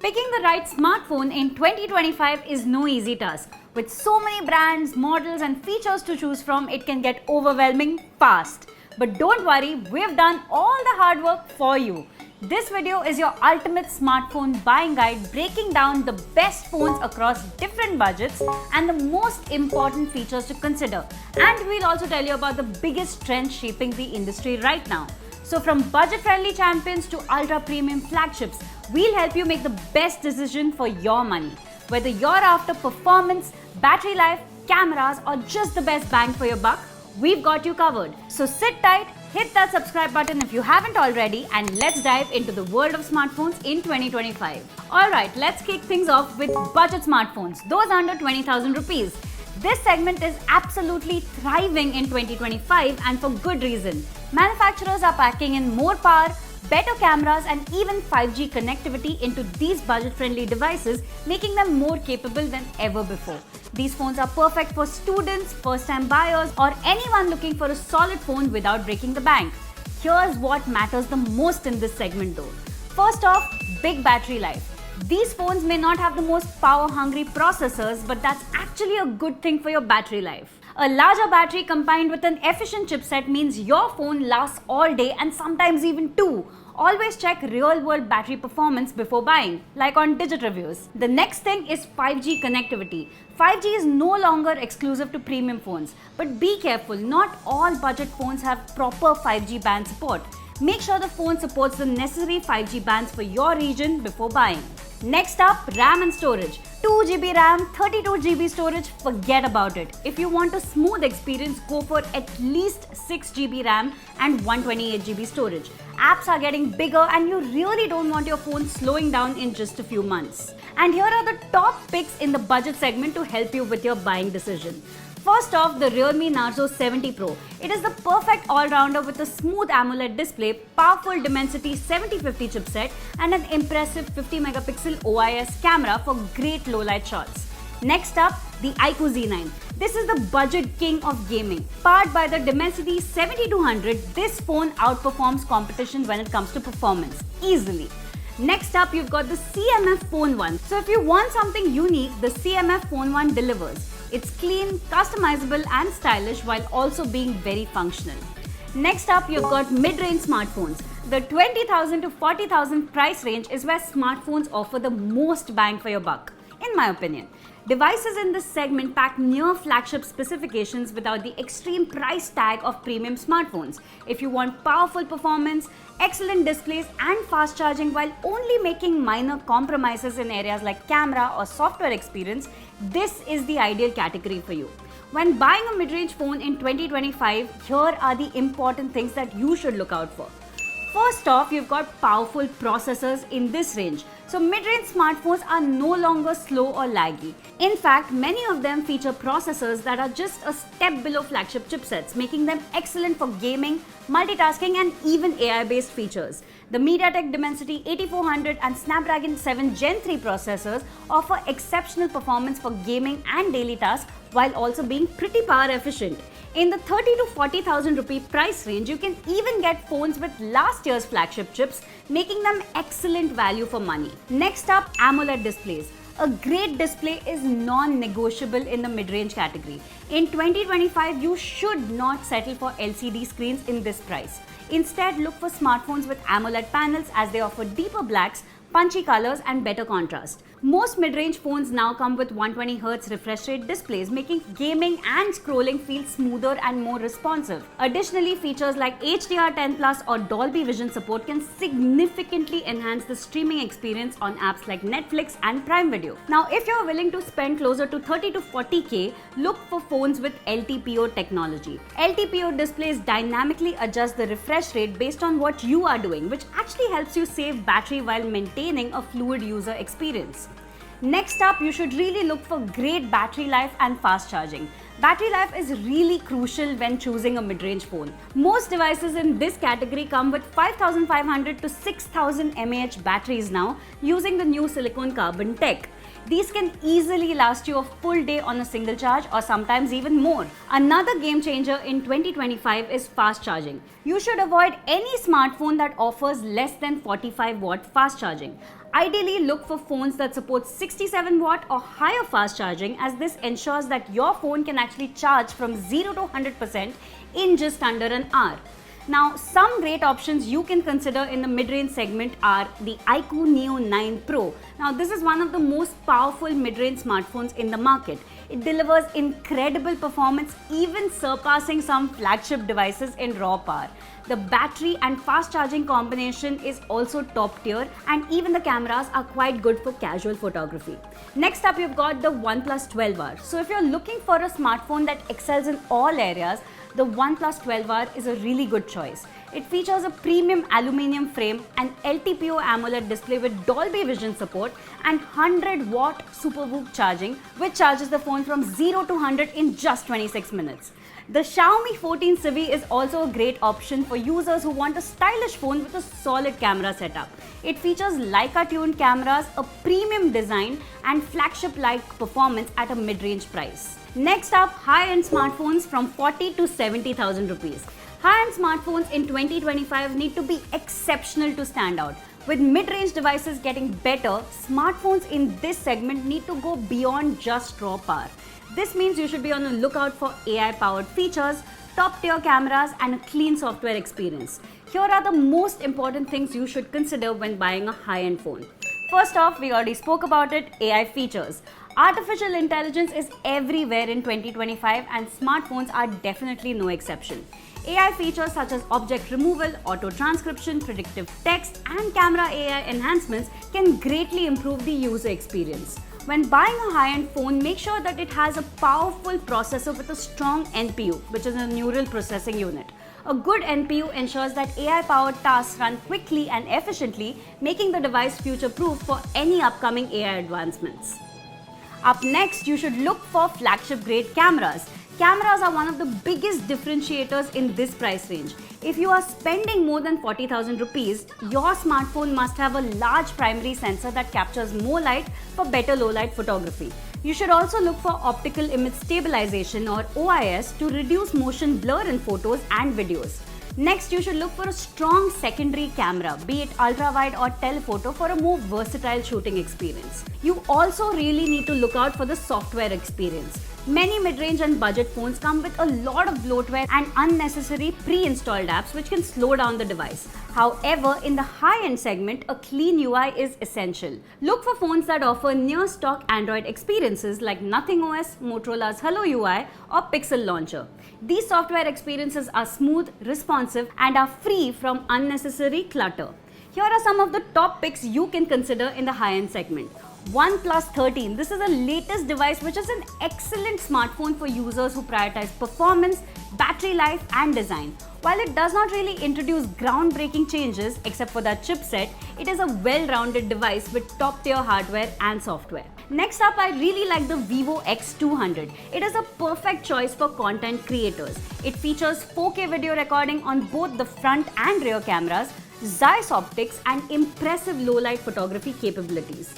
Picking the right smartphone in 2025 is no easy task. With so many brands, models and features to choose from, it can get overwhelming fast. But don't worry, we've done all the hard work for you. This video is your ultimate smartphone buying guide, breaking down the best phones across different budgets and the most important features to consider. And we'll also tell you about the biggest trends shaping the industry right now. So from budget-friendly champions to ultra-premium flagships, we'll help you make the best decision for your money. Whether you're after performance, battery life, cameras or just the best bang for your buck, we've got you covered. So sit tight, hit that subscribe button if you haven't already, and let's dive into the world of smartphones in 2025. Alright, let's kick things off with budget smartphones, those under 20,000 rupees. This segment is absolutely thriving in 2025 and for good reason. Manufacturers are packing in more power, better cameras and even 5G connectivity into these budget-friendly devices, making them more capable than ever before. These phones are perfect for students, first-time buyers or anyone looking for a solid phone without breaking the bank. Here's what matters the most in this segment though. First off, big battery life. These phones may not have the most power-hungry processors, but that's actually a good thing for your battery life. A larger battery combined with an efficient chipset means your phone lasts all day and sometimes even two. Always check real-world battery performance before buying, like on Digit Reviews. The next thing is 5G connectivity. 5G is no longer exclusive to premium phones, but be careful, not all budget phones have proper 5G band support. Make sure the phone supports the necessary 5G bands for your region before buying. Next up, RAM and storage. 2GB RAM, 32GB storage, forget about it. If you want a smooth experience, go for at least 6GB RAM and 128GB storage. Apps are getting bigger and you really don't want your phone slowing down in just a few months. And here are the top picks in the budget segment to help you with your buying decision. First off, the Realme Narzo 70 Pro. It is the perfect all-rounder with a smooth AMOLED display, powerful Dimensity 7050 chipset and an impressive 50-megapixel OIS camera for great low-light shots. Next up, the iQOO Z9. This is the budget king of gaming. Powered by the Dimensity 7200, this phone outperforms competition when it comes to performance, easily. Next up, you've got the CMF Phone 1. So if you want something unique, the CMF Phone 1 delivers. It's clean, customizable and stylish while also being very functional. Next up, you've got mid-range smartphones. The 20,000 to 40,000 price range is where smartphones offer the most bang for your buck, in my opinion. Devices in this segment pack near flagship specifications without the extreme price tag of premium smartphones. If you want powerful performance, excellent displays and fast charging while only making minor compromises in areas like camera or software experience, this is the ideal category for you. When buying a mid-range phone in 2025, here are the important things that you should look out for. First off, you've got powerful processors in this range. So mid-range smartphones are no longer slow or laggy. In fact, many of them feature processors that are just a step below flagship chipsets, making them excellent for gaming, multitasking and even AI-based features. The MediaTek Dimensity 8400 and Snapdragon 7 Gen 3 processors offer exceptional performance for gaming and daily tasks while also being pretty power efficient. In the 30 to 40,000 rupee price range, you can even get phones with last year's flagship chips, making them excellent value for money. Next up, AMOLED displays. A great display is non-negotiable in the mid-range category. In 2025, you should not settle for LCD screens in this price. Instead, look for smartphones with AMOLED panels as they offer deeper blacks, punchy colors and better contrast. Most mid-range phones now come with 120Hz refresh rate displays, making gaming and scrolling feel smoother and more responsive. Additionally, features like HDR10 Plus or Dolby Vision support can significantly enhance the streaming experience on apps like Netflix and Prime Video. Now, if you're willing to spend closer to 30 to 40K, look for phones with LTPO technology. LTPO displays dynamically adjust the refresh rate based on what you are doing, which actually helps you save battery while maintaining a fluid user experience. Next up, you should really look for great battery life and fast charging. Battery life is really crucial when choosing a mid-range phone. Most devices in this category come with 5500 to 6000 mAh batteries now using the new silicon carbon tech. These can easily last you a full day on a single charge or sometimes even more. Another game changer in 2025 is fast charging. You should avoid any smartphone that offers less than 45 watt fast charging. Ideally, look for phones that support 67 watt or higher fast charging, as this ensures that your phone can actually charge from 0 to 100% in just under an hour. Now, some great options you can consider in the mid-range segment are the iQOO Neo 9 Pro. Now, this is one of the most powerful mid-range smartphones in the market. It delivers incredible performance, even surpassing some flagship devices in raw power. The battery and fast charging combination is also top tier, and even the cameras are quite good for casual photography. Next up, you've got the OnePlus 12R. So if you're looking for a smartphone that excels in all areas, the OnePlus 12R is a really good choice. It features a premium aluminium frame, an LTPO AMOLED display with Dolby Vision support, and 100-watt SuperVOOC charging, which charges the phone from 0 to 100 in just 26 minutes. The Xiaomi 14 Civi is also a great option for users who want a stylish phone with a solid camera setup. It features Leica-tuned cameras, a premium design, and flagship-like performance at a mid-range price. Next up, high-end smartphones from 40 to 70,000 rupees. High-end smartphones in 2025 need to be exceptional to stand out. With mid-range devices getting better, smartphones in this segment need to go beyond just raw power. This means you should be on the lookout for AI-powered features, top-tier cameras, and a clean software experience. Here are the most important things you should consider when buying a high-end phone. First off, we already spoke about it, AI features. Artificial intelligence is everywhere in 2025, and smartphones are definitely no exception. AI features such as object removal, auto transcription, predictive text, and camera AI enhancements can greatly improve the user experience. When buying a high-end phone, make sure that it has a powerful processor with a strong NPU, which is a neural processing unit. A good NPU ensures that AI-powered tasks run quickly and efficiently, making the device future-proof for any upcoming AI advancements. Up next, you should look for flagship-grade cameras. Cameras are one of the biggest differentiators in this price range. If you are spending more than 40,000 rupees, your smartphone must have a large primary sensor that captures more light for better low-light photography. You should also look for optical image stabilization or OIS to reduce motion blur in photos and videos. Next, you should look for a strong secondary camera, be it ultra-wide or telephoto, for a more versatile shooting experience. You also really need to look out for the software experience. Many mid-range and budget phones come with a lot of bloatware and unnecessary pre-installed apps which can slow down the device. However, in the high-end segment, a clean UI is essential. Look for phones that offer near-stock Android experiences like Nothing OS, Motorola's Hello UI, or Pixel Launcher. These software experiences are smooth, responsive, and are free from unnecessary clutter. Here are some of the top picks you can consider in the high-end segment. OnePlus 13. This is the latest device which is an excellent smartphone for users who prioritize performance, battery life, and design. While it does not really introduce groundbreaking changes except for that chipset, it is a well-rounded device with top-tier hardware and software. Next up, I really like the Vivo X200. It is a perfect choice for content creators. It features 4K video recording on both the front and rear cameras, Zeiss optics, and impressive low-light photography capabilities.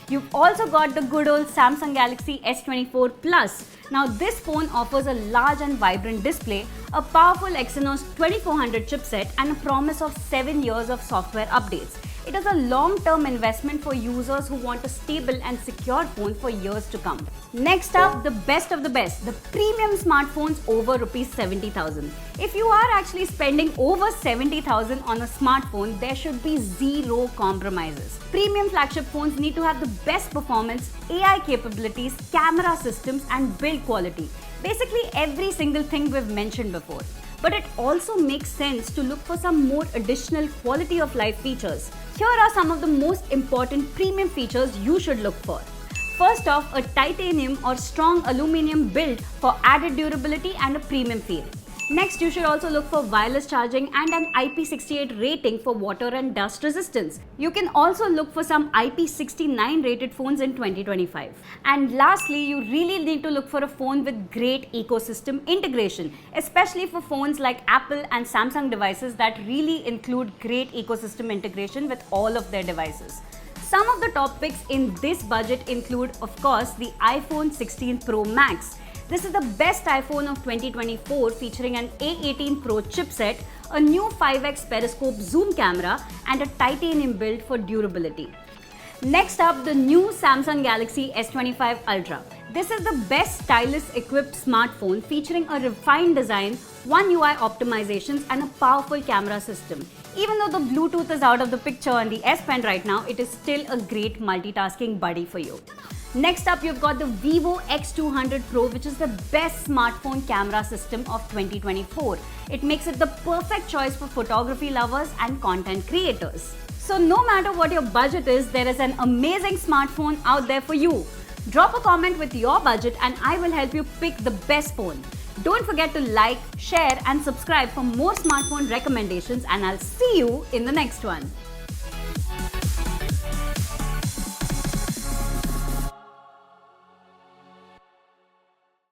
You've also got the good old Samsung Galaxy S24 Plus. Now this phone offers a large and vibrant display, a powerful Exynos 2400 chipset, and a promise of 7 years of software updates. It is a long-term investment for users who want a stable and secure phone for years to come. Next up, the best of the best, the premium smartphones over Rs 70,000. If you are actually spending over 70,000 on a smartphone, there should be zero compromises. Premium flagship phones need to have the best performance, AI capabilities, camera systems, and build quality. Basically every single thing we've mentioned before. But it also makes sense to look for some more additional quality of life features. Here are some of the most important premium features you should look for. First off, a titanium or strong aluminum build for added durability and a premium feel. Next, you should also look for wireless charging and an IP68 rating for water and dust resistance. You can also look for some IP69 rated phones in 2025. And lastly, you really need to look for a phone with great ecosystem integration, especially for phones like Apple and Samsung devices that really include great ecosystem integration with all of their devices. Some of the top picks in this budget include, of course, the iPhone 16 Pro Max. This is the best iPhone of 2024, featuring an A18 Pro chipset, a new 5x periscope zoom camera, and a titanium build for durability. Next up, the new Samsung Galaxy S25 Ultra. This is the best stylus equipped smartphone featuring a refined design, One UI optimizations and a powerful camera system. Even though the Bluetooth is out of the picture on the S Pen right now, it is still a great multitasking buddy for you. Next up, you've got the Vivo X200 Pro, which is the best smartphone camera system of 2024. It makes it the perfect choice for photography lovers and content creators. So no matter what your budget is, there is an amazing smartphone out there for you. Drop a comment with your budget and I will help you pick the best phone. Don't forget to like, share and subscribe for more smartphone recommendations, and I'll see you in the next one.